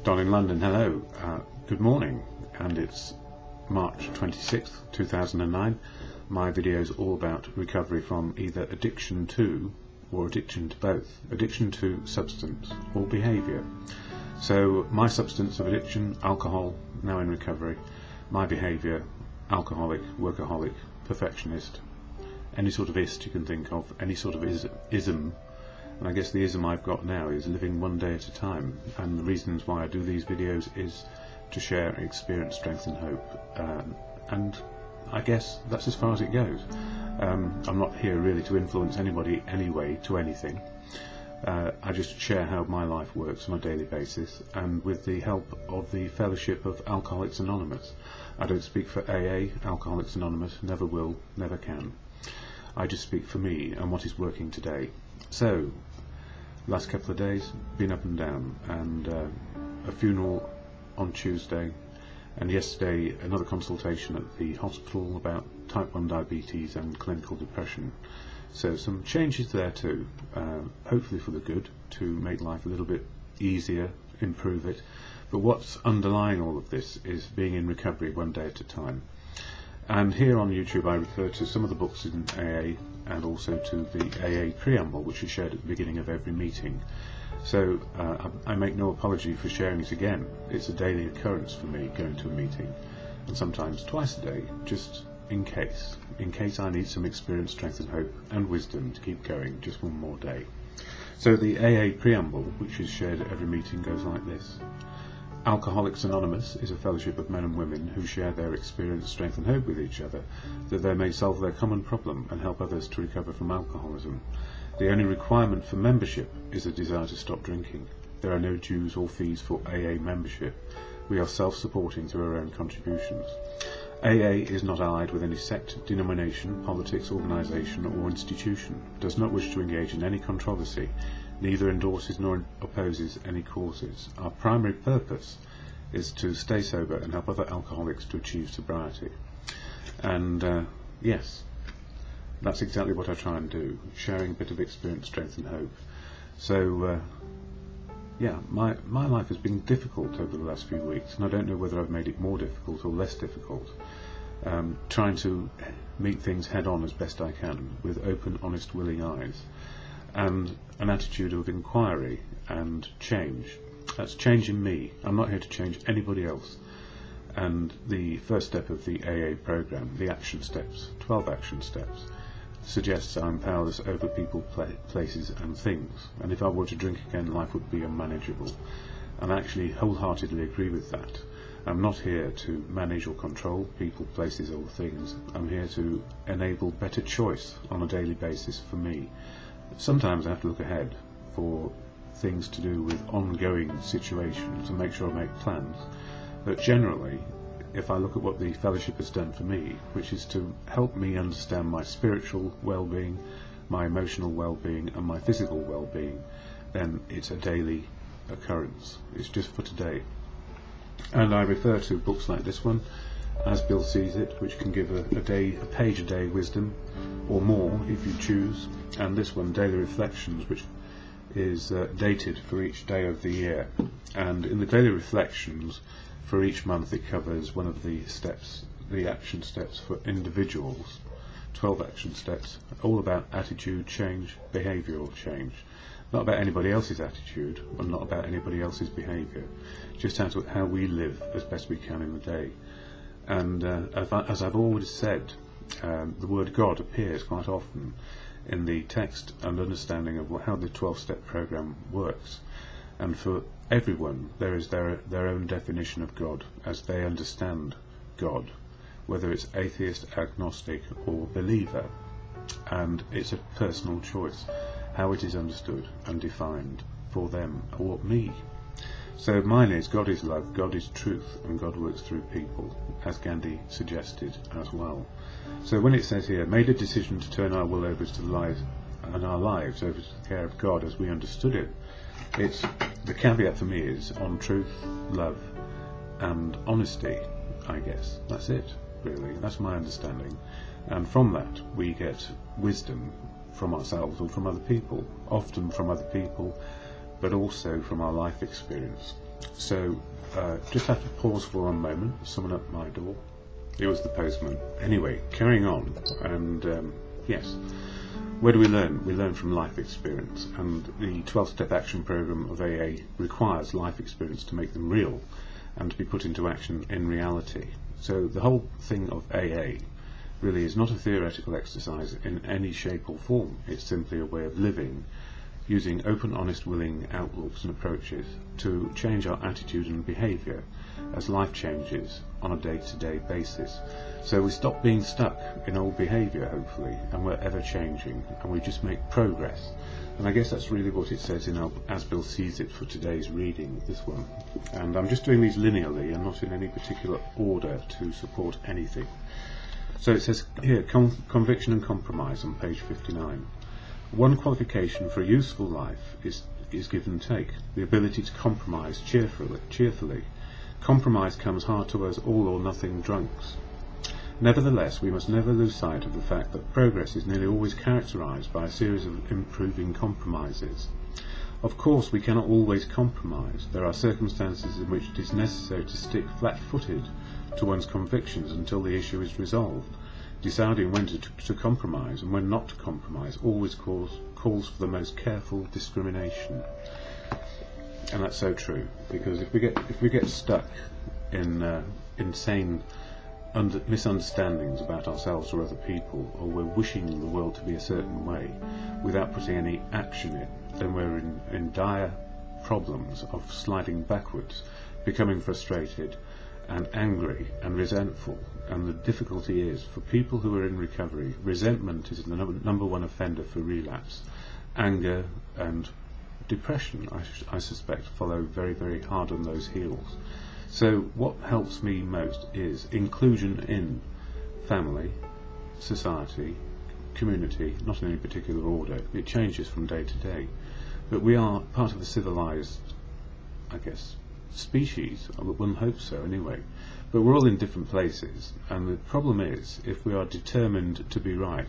Don in London, hello, good morning, and it's March 26th, 2009. My video is all about recovery from either addiction to or addiction to both, addiction to substance or behaviour. So my substance of addiction, alcohol, now in recovery, my behaviour, alcoholic, workaholic, perfectionist, any sort of ist you can think of, any sort of ism. And I guess the ism I've got now is living one day at a time, and the reasons why I do these videos is to share experience, strength and hope, and I guess that's as far as it goes. I'm not here really to influence anybody anyway to anything. I just share how my life works on a daily basis, and with the help of the Fellowship of Alcoholics Anonymous. I don't speak for AA, Alcoholics Anonymous, never will, never can. I just speak for me and what is working today. So, last couple of days, been up and down, and a funeral on Tuesday, and yesterday another consultation at the hospital about type 1 diabetes and clinical depression. So some changes there too, hopefully for the good, to make life a little bit easier, improve it. But what's underlying all of this is being in recovery one day at a time. And here on YouTube I refer to some of the books in AA and also to the AA preamble, which is shared at the beginning of every meeting. So I make no apology for sharing it again. It's a daily occurrence for me going to a meeting, and sometimes twice a day, just in case I need some experience, strength and hope and wisdom to keep going just one more day. So the AA preamble, which is shared at every meeting, goes like this. Alcoholics Anonymous is a fellowship of men and women who share their experience, strength and hope with each other, that they may solve their common problem and help others to recover from alcoholism. The only requirement for membership is a desire to stop drinking. There are no dues or fees for AA membership. We are self-supporting through our own contributions. AA is not allied with any sect, denomination, politics, organisation or institution, does not wish to engage in any controversy, neither endorses nor opposes any causes. Our primary purpose is to stay sober and help other alcoholics to achieve sobriety. And yes, that's exactly what I try and do, sharing a bit of experience, strength and hope. So yeah, my life has been difficult over the last few weeks, and I don't know whether I've made it more difficult or less difficult. Trying to meet things head on as best I can, with open, honest, willing eyes, and an attitude of inquiry and change. That's changing me. I'm not here to change anybody else. And the first step of the AA program, the action steps, 12 action steps, suggests I'm powerless over people, places and things, and if I were to drink again, life would be unmanageable. And I actually wholeheartedly agree with that. I'm not here to manage or control people, places or things. I'm here to enable better choice on a daily basis for me. Sometimes I have to look ahead for things to do with ongoing situations and make sure I make plans, but generally, if I look at what the fellowship has done for me, which is to help me understand my spiritual well-being, my emotional well-being and my physical well-being, then it's a daily occurrence. It's just for today. And I refer to books like this one, As Bill Sees It, which can give a page a day wisdom, or more if you choose, and this one, Daily Reflections, which is dated for each day of the year. And in the Daily Reflections, for each month it covers one of the steps, the action steps for individuals, 12 action steps, all about attitude change, behavioural change. Not about anybody else's attitude, and not about anybody else's behaviour, just how we live as best we can in the day. And as I've always said, the word God appears quite often in the text and understanding of how the 12-step program works. And for everyone, there is their own definition of God as they understand God, whether it's atheist, agnostic or believer, and it's a personal choice how it is understood and defined for them or me. So mine is God is love, God is truth, and God works through people, as Gandhi suggested as well. So when it says here, made a decision to turn our will over to the lives and our lives over to the care of God as we understood it, it's the caveat for me is on truth, love and honesty, I guess. That's it, really. That's my understanding. And from that we get wisdom from ourselves or from other people, often from other people, but also from our life experience. So just have to pause for one moment. Someone at my door. It was the postman. Anyway, carrying on, and yes, where do we learn? We learn from life experience, and the 12-step action program of AA requires life experience to make them real and to be put into action in reality. So the whole thing of AA really is not a theoretical exercise in any shape or form. It's simply a way of living, using open, honest, willing outlooks and approaches to change our attitude and behaviour as life changes on a day-to-day basis. So we stop being stuck in old behaviour, hopefully, and we're ever changing, and we just make progress. And I guess that's really what it says in As Bill Sees It for today's reading, this one. And I'm just doing these linearly and not in any particular order to support anything. So it says here, conviction and compromise on page 59. One qualification for a useful life is give and take, the ability to compromise cheerfully. Compromise comes hard to us all-or-nothing drunks. Nevertheless, we must never lose sight of the fact that progress is nearly always characterized by a series of improving compromises. Of course, we cannot always compromise. There are circumstances in which it is necessary to stick flat-footed to one's convictions until the issue is resolved. Deciding when to compromise and when not to compromise always calls for the most careful discrimination. And that's so true, because if we get stuck in insane misunderstandings about ourselves or other people, or we're wishing the world to be a certain way without putting any action in, then we're in dire problems of sliding backwards, becoming frustrated and angry and resentful. And the difficulty is, for people who are in recovery, resentment is the number one offender for relapse. Anger and depression, I suspect, follow very, very hard on those heels. So what helps me most is inclusion in family, society, community, not in any particular order. It changes from day to day. But we are part of a civilized, I guess, species. One hopes so anyway. But we're all in different places, and the problem is, if we are determined to be right,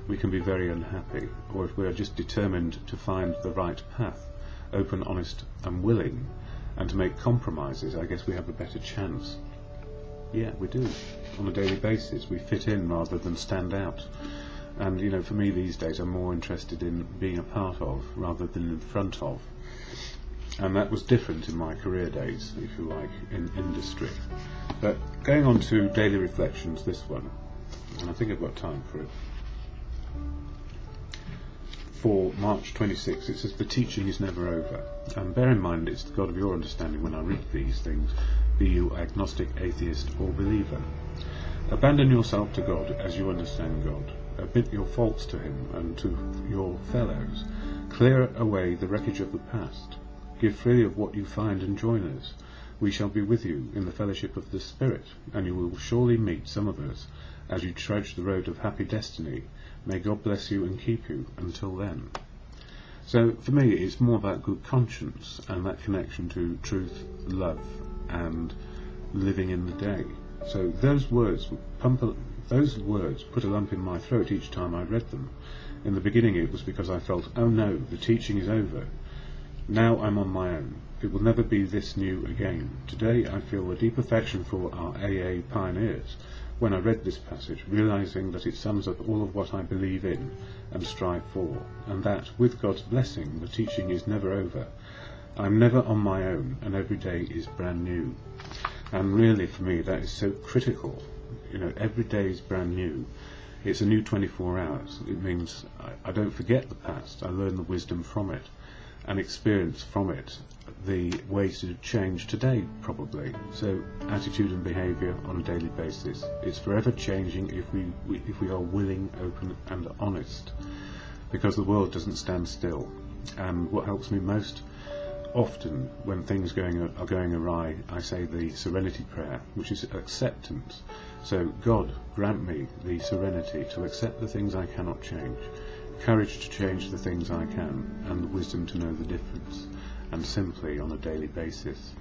we can be very unhappy. Or if we are just determined to find the right path, open, honest and willing, and to make compromises, I guess we have a better chance. Yeah, we do. On a daily basis, we fit in rather than stand out. And, you know, for me these days, I'm more interested in being a part of rather than in front of. And that was different in my career days, if you like, in industry. But going on to daily reflections, this one, and I think I've got time for it. For March 26, it says, the teaching is never over. And bear in mind, it's the God of your understanding when I read these things, be you agnostic, atheist or believer. Abandon yourself to God as you understand God. Admit your faults to him and to your fellows. Clear away the wreckage of the past. Give freely of what you find and join us. We shall be with you in the fellowship of the Spirit, and you will surely meet some of us as you trudge the road of happy destiny. May God bless you and keep you until then. So for me, it's more about good conscience and that connection to truth, love and living in the day. So those words put a lump in my throat each time I read them. In the beginning it was because I felt, oh no, the teaching is over. Now I'm on my own. It will never be this new again. Today I feel a deep affection for our AA pioneers when I read this passage, realizing that it sums up all of what I believe in and strive for, and that, with God's blessing, the teaching is never over. I'm never on my own, and every day is brand new. And really, for me, that is so critical. You know, every day is brand new. It's a new 24 hours. It means I don't forget the past. I learn the wisdom from it and experience from it the ways to change today, probably. So attitude and behaviour on a daily basis. It's forever changing if we are willing, open and honest, because the world doesn't stand still. And what helps me most often when things are going awry, I say the serenity prayer, which is acceptance. So God, grant me the serenity to accept the things I cannot change, courage to change the things I can, and the wisdom to know the difference, and simply on a daily basis.